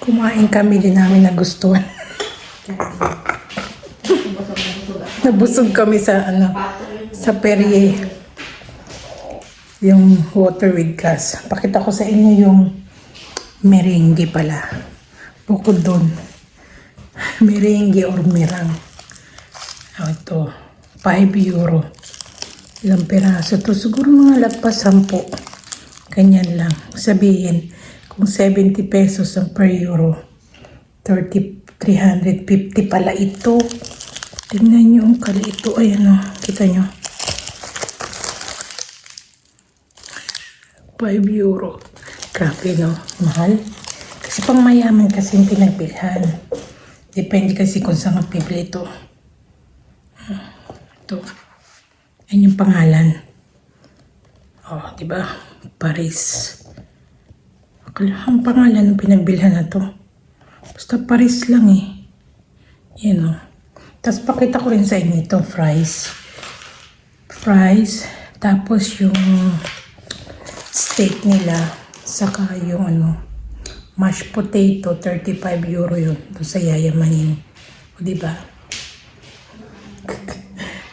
Kumain kami din namin nagustuhan. Nabusog kami sa sa Perrier. Yung water with gas. Pakita ko sa inyo yung merengue pala. Bukod doon. Merengue or merang. Ito. 5 euro. Ilang peraso to. Siguro mga lagpas 10. Ganyan lang. Sabihin, kung 70 pesos ang per euro, 350 pala ito. Tingnan nyo ang ito. Ayan o. Kita nyo. 5 euro. Grabe no. Mahal. Kasi pang mayaman kasi yung pinagbilhan. Depende kasi kung saan magpibili ito. Ito. Yan yung pangalan. Oh, diba? Paris. Ang pangalan ng pinagbilhan na to. Basta Paris lang eh. Yan o. Tapos pakita ko rin sa inyo ito. Fries. Fries. Tapos yung steak nila. Saka yung mashed potato. 35 euro yun. Doon sa yayamanin. O diba?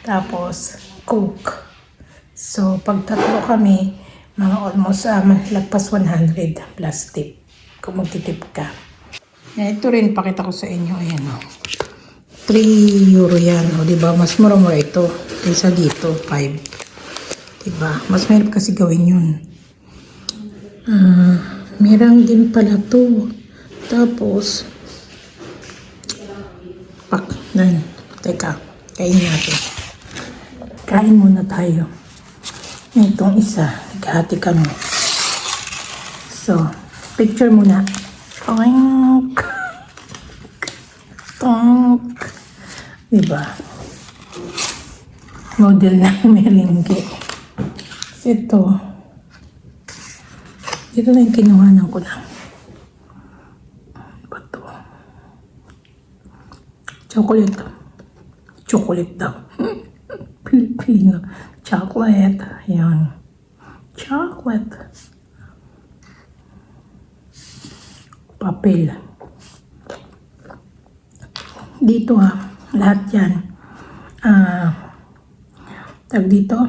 Tapos Coke. So pag tatlo kami, mga almost lagpas 100 plus tip. Kung magtitip ka. Ito rin, pakita ko sa inyo. Ayan o. 3 euro yan. O diba? Mas mura-mura ito. Kaysa dito, 5. Diba? Mas mahirap kasi gawin yun. Merang din pala to. Tapos, teka. Kain natin. Kain muna tayo. Itong isa. Naghati kami. So, picture muna. Oink. Tonk. Diba? Model ng merengue. Ito. Ito na yung kinuhanan ko lang. Diba ito? Chocolate. Chocolate daw. Filipino. Chocolate. Ayan. Chocolate. Papel. Dito lahat yan. Tag dito.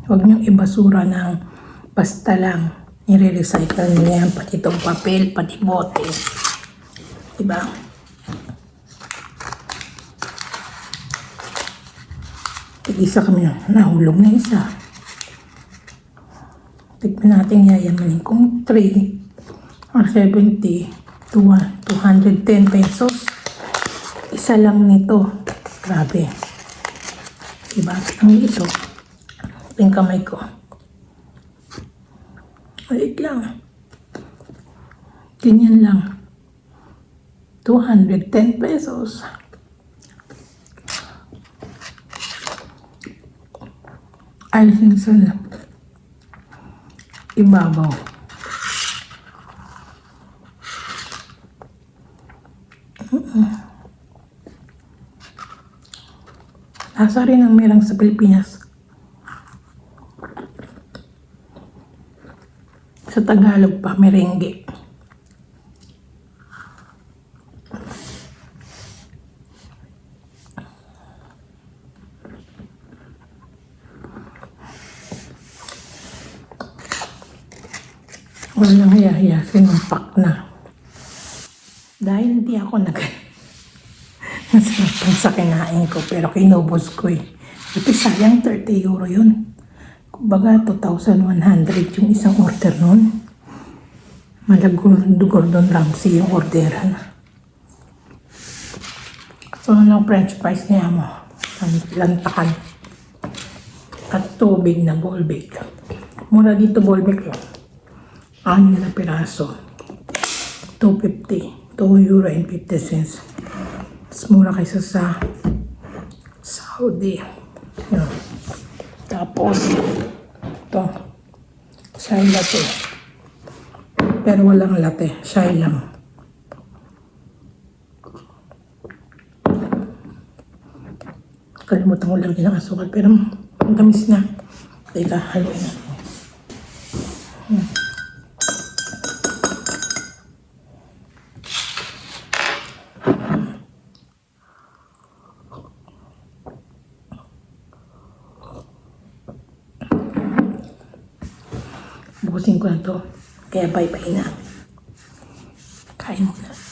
Huwag niyong ibasura ng basta lang. Nire-recycle niya yan. Pati itong papel, pati bote. Diba? Tig-isa kami nahulog na isa. Tignan natin yayamanin kung 3 or 70 to 210 pesos. Isa lang nito. Grabe. Diba? Ang ito. Yung kamay ko. Wait lang. Ganyan lang. 210 pesos. Ay, sinsala. Ibabaw. Lasa rin ang merang sa Pilipinas. Sa Tagalog pa, merengue. Walang hiya-hiya, sinumpak na. Dahil hindi ako nasarapan sa kinain ko, pero kinubos ko eh. Ito sayang 30 euro yun. Kumbaga 2,100 yung isang order nun. Gordon Ramsay yung orderan. So ano french fries niya mo? Lantakan. At tubig na Volvic. Mura dito Volvic lang. 6 na piraso. 2.50. 2 euro and 50 cents. Mas mura kaysa sa Saudi. Yan. Tapos, ito. Chai latte. Pero walang latte. Chai lang. Kalimutan ko lang din ang asukal. Pero ang tamis na. Teka, haluin na. tatapusin ko na to. Kaya bye-bye na. Kain muna.